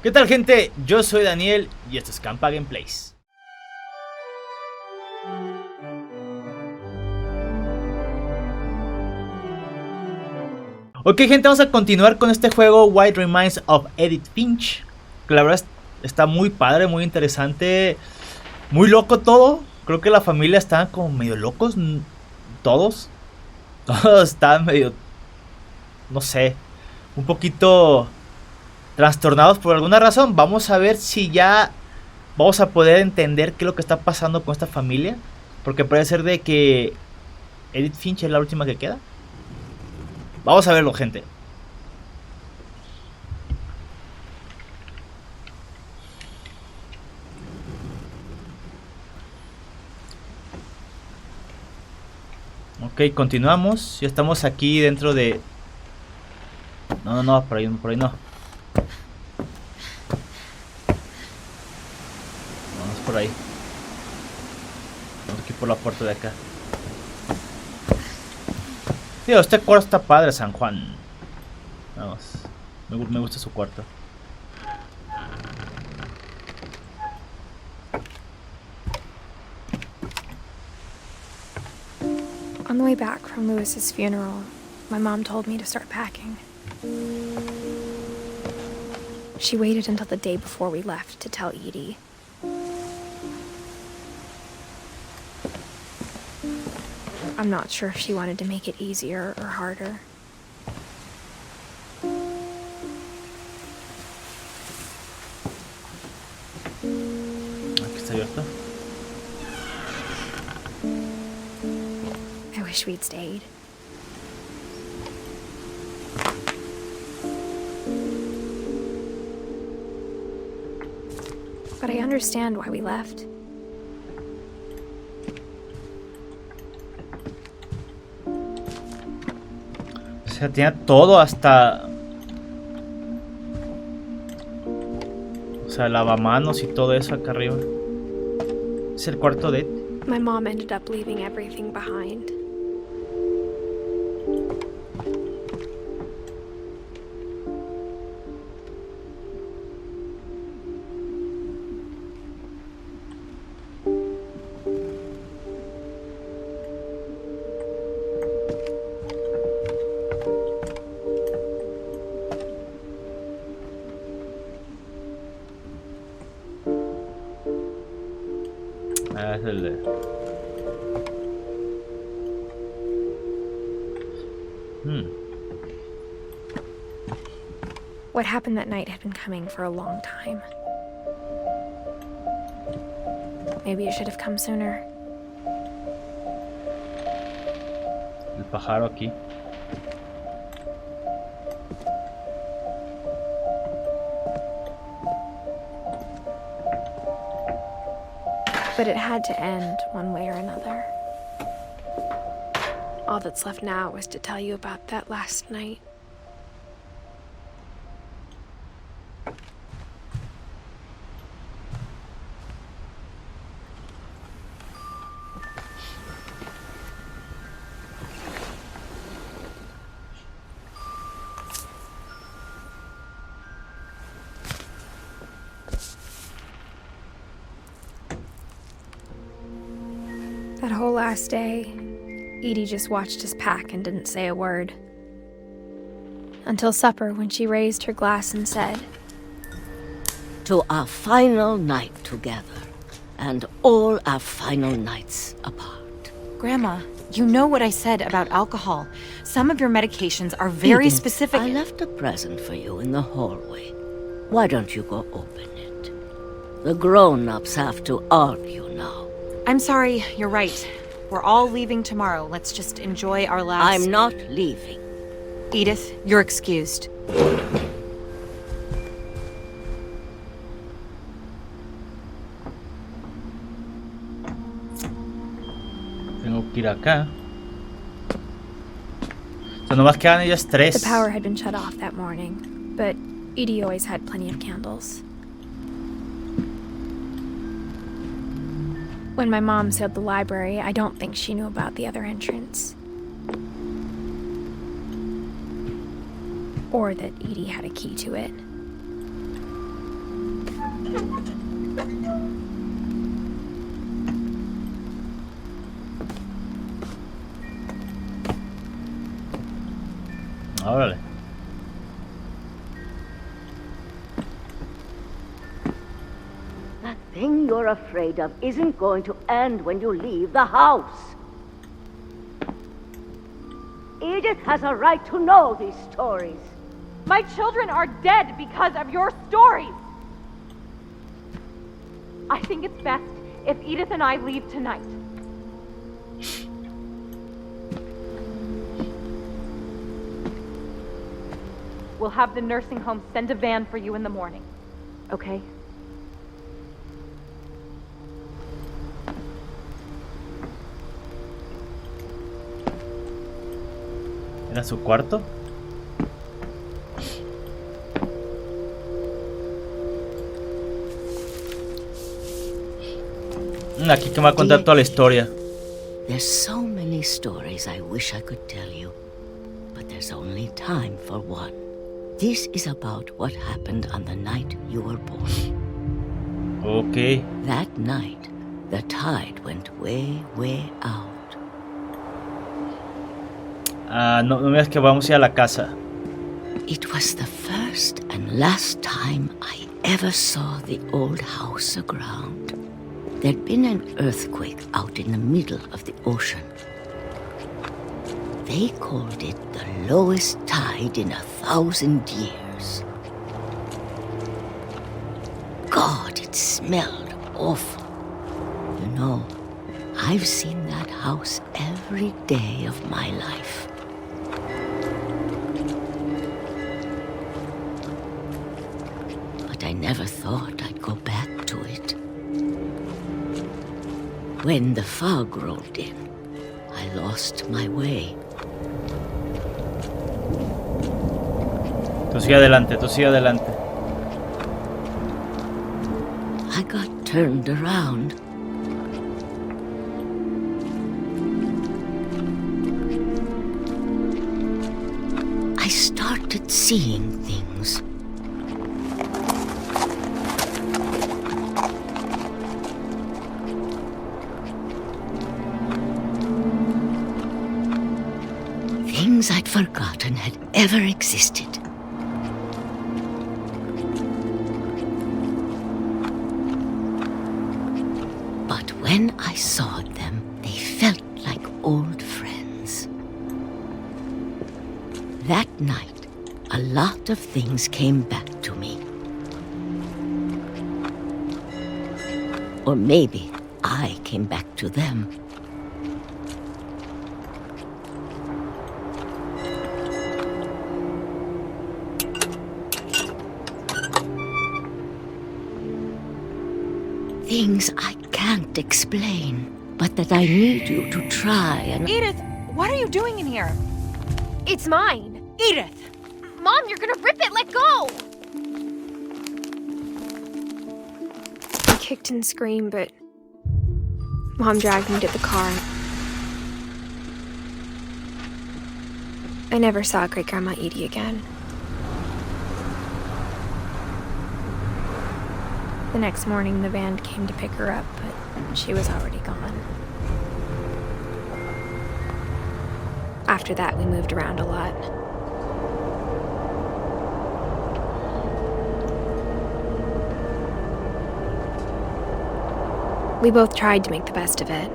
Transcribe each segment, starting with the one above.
¿Qué tal, gente? Yo soy Daniel y esto es Campa Gameplays. Ok, gente, vamos a continuar con este juego What Remains of Edith Finch, que la verdad está muy padre, muy interesante, muy loco todo. Creo que la familia está como medio locos, todos están medio, no sé, un poquito trastornados por alguna razón. Vamos a ver si ya vamos a poder entender qué es lo que está pasando con esta familia, porque puede ser de que Edith Finch es la última que queda. Vamos a verlo, gente. Ok, continuamos. Ya estamos aquí dentro de... No, por ahí no. Vamos por ahí. Vamos aquí por la puerta de acá. Tío, este cuarto está padre, San Juan. Vamos. Me gusta su cuarto. On the way back from Lewis's funeral, my mom told me to start packing. She waited until the day before we left to tell Edie. I'm not sure if she wanted to make it easier or harder. Aquí está abierto. I wish we'd stayed. But I understand why we left. O sea, tenía todo hasta... O sea, lavamanos y todo eso acá arriba. Es el cuarto de... My mom ended up leaving everything behind. Ah, es el de... What happened that night had been coming for a long time. Maybe it should have come sooner. El pájaro aquí. But it had to end one way or another. All that's left now is to tell you about that last night. That whole last day, Edie just watched us pack and didn't say a word. Until supper, when she raised her glass and said, "To our final night together, and all our final nights apart." Grandma, you know what I said about alcohol. Some of your medications are very Edith, specific. I left a present for you in the hallway. Why don't you go open it? The grown-ups have to argue now. I'm sorry, you're right. We're all leaving tomorrow. Let's just enjoy our last... I'm not leaving. Edith, you're excused. Tengo que ir acá. O sea, nomás quedan ellas tres. The power had been shut off that morning, but Edie always had plenty of candles. When my mom sealed the library, I don't think she knew about the other entrance. Or that Edie had a key to it. Órale. That thing you're afraid of isn't going to end when you leave the house. Edith has a right to know these stories. My children are dead because of your stories. I think it's best if Edith and I leave tonight. We'll have the nursing home send a van for you in the morning. Okay? ¿Era su cuarto? Aquí que me va a contar toda la historia. There's so many stories I wish I could tell you, but there's only time for one. This is about what happened on the night you were born. Ok. That night, the tide went way, way out. No me digas que vamos a ir a la casa. It was the first and last time I ever saw the old house aground. There'd been an earthquake out in the middle of the ocean. They called it the lowest tide in 1,000 years. God, it smelled awful. You know, I've seen that house every day of my life. But I never thought I'd go back to it. When the fog rolled in, I lost my way. Tú sigue adelante, tú sigue adelante. I got turned around. I started seeing things. Things I'd forgotten had ever existed. But when I saw them, they felt like old friends. That night, a lot of things came back to me. Or maybe I came back to them. Things I can't explain, but that I need you to try and... Edith, what are you doing in here? It's mine. Edith! Mom, you're gonna rip it. Let go. I kicked and screamed, but Mom dragged me to the car. I never saw Great-Grandma Edie again. The next morning, the van came to pick her up, but she was already gone. After that, we moved around a lot. We both tried to make the best of it.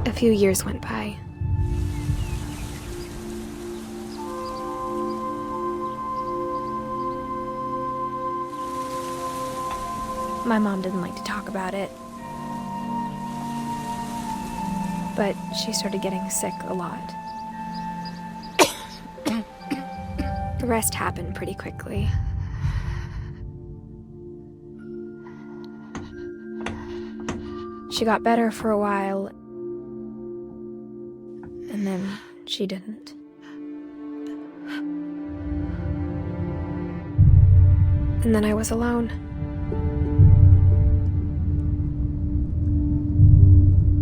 A few years went by. My mom didn't like to talk about it, but she started getting sick a lot. The rest happened pretty quickly. She got better for a while, and then she didn't. And then I was alone.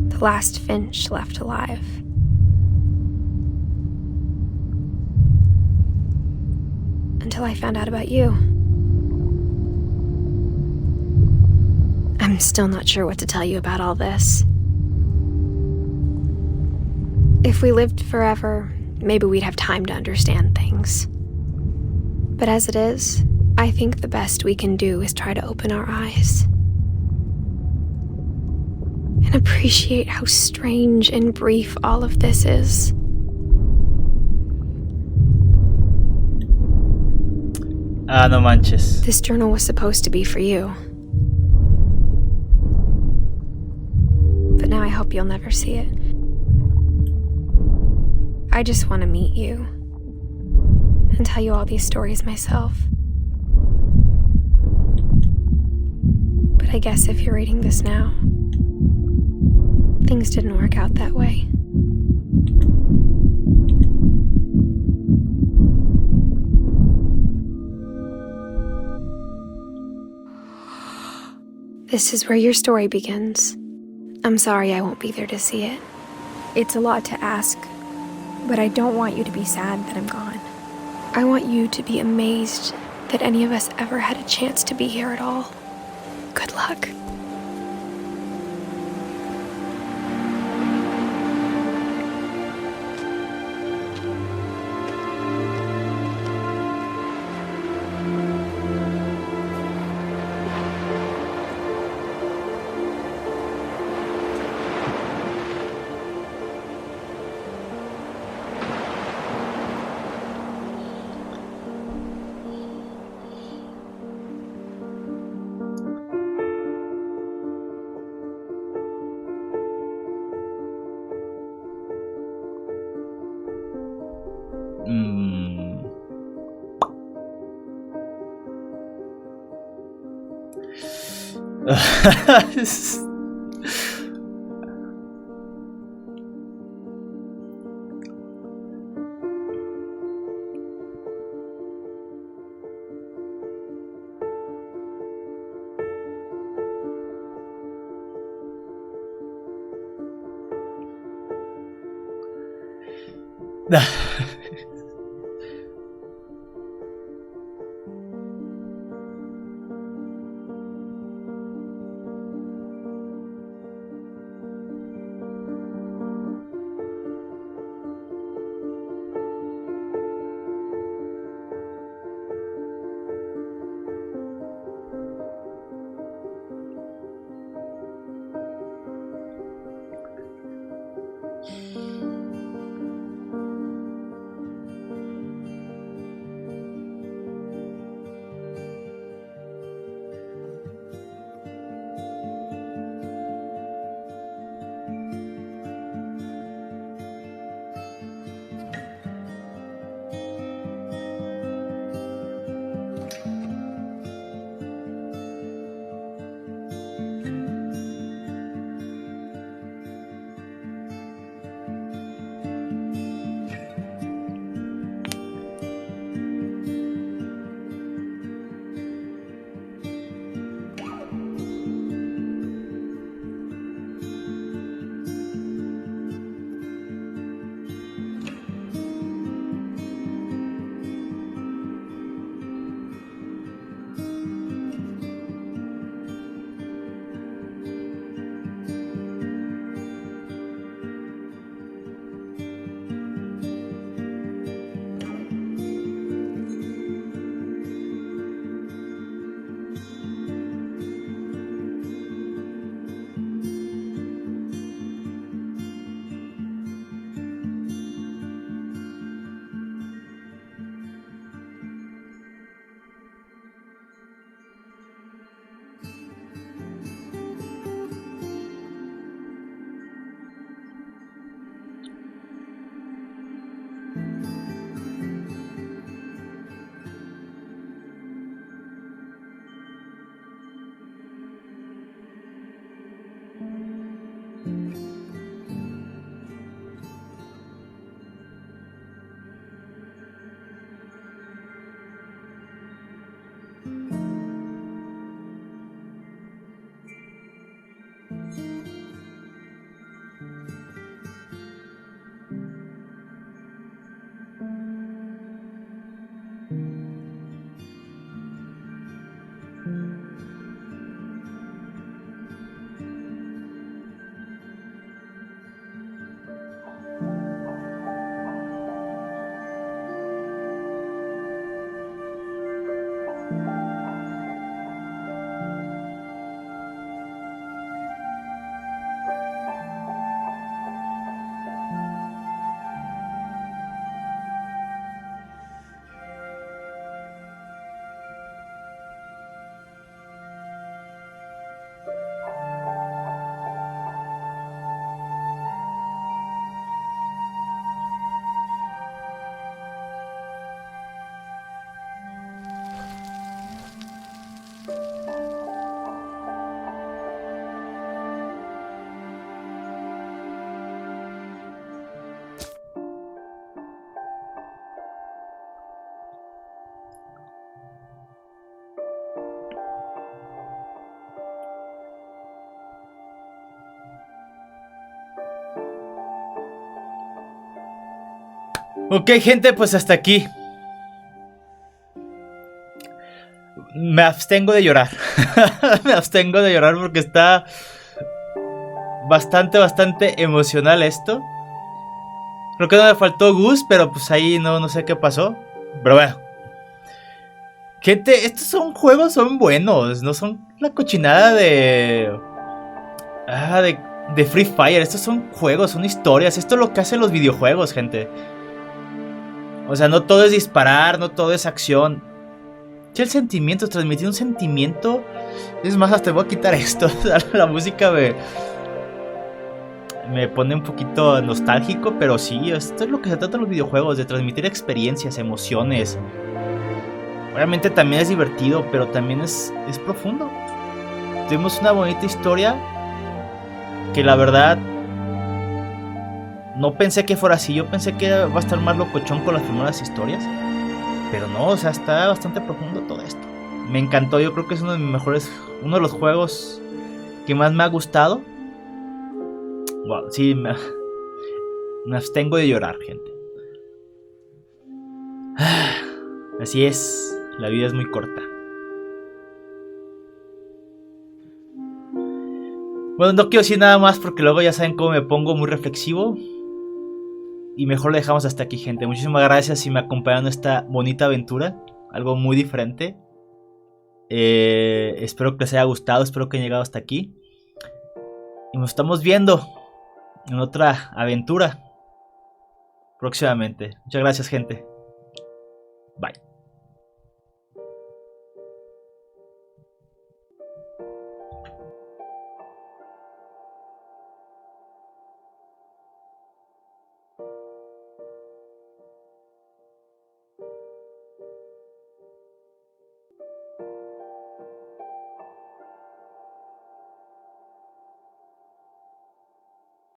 The last Finch left alive. until I found out about you. I'm still not sure what to tell you about all this. If we lived forever, maybe we'd have time to understand things. But as it is, I think the best we can do is try to open our eyes and appreciate how strange and brief all of this is. Ah, no manches. This journal was supposed to be for you. But now I hope you'll never see it. I just want to meet you and tell you all these stories myself. But I guess if you're reading this now, things didn't work out that way. This is where your story begins. I'm sorry I won't be there to see it. It's a lot to ask, but I don't want you to be sad that I'm gone. I want you to be amazed that any of us ever had a chance to be here at all. Good luck. Ok, gente, pues hasta aquí. Me abstengo de llorar. Me abstengo de llorar porque está bastante emocional esto. Creo que no me faltó Gus, pero pues ahí no sé qué pasó. Pero bueno. Gente, estos son juegos, son buenos. No son la cochinada de Free Fire. Estos son juegos, son historias. Esto es lo que hacen los videojuegos, gente. O sea, no todo es disparar, no todo es acción. Sí, el sentimiento, transmitir un sentimiento. Es más, hasta voy a quitar esto. La música me pone un poquito nostálgico, pero sí, esto es lo que se trata en los videojuegos, de transmitir experiencias, emociones. Obviamente también es divertido, pero también es profundo. Tuvimos una bonita historia que la verdad no pensé que fuera así. Yo pensé que va a estar más locochón con las primeras historias, pero no, o sea, está bastante profundo todo esto. Me encantó, yo creo que es uno de mis mejores, uno de los juegos que más me ha gustado. Wow, sí, me abstengo de llorar, gente. Así es, la vida es muy corta. Bueno, no quiero decir nada más porque luego ya saben cómo me pongo, muy reflexivo. Y mejor lo dejamos hasta aquí, gente. Muchísimas gracias si me acompañaron en esta bonita aventura. Algo muy diferente. Espero que les haya gustado, espero que hayan llegado hasta aquí. Y nos estamos viendo en otra aventura próximamente. Muchas gracias, gente. Bye.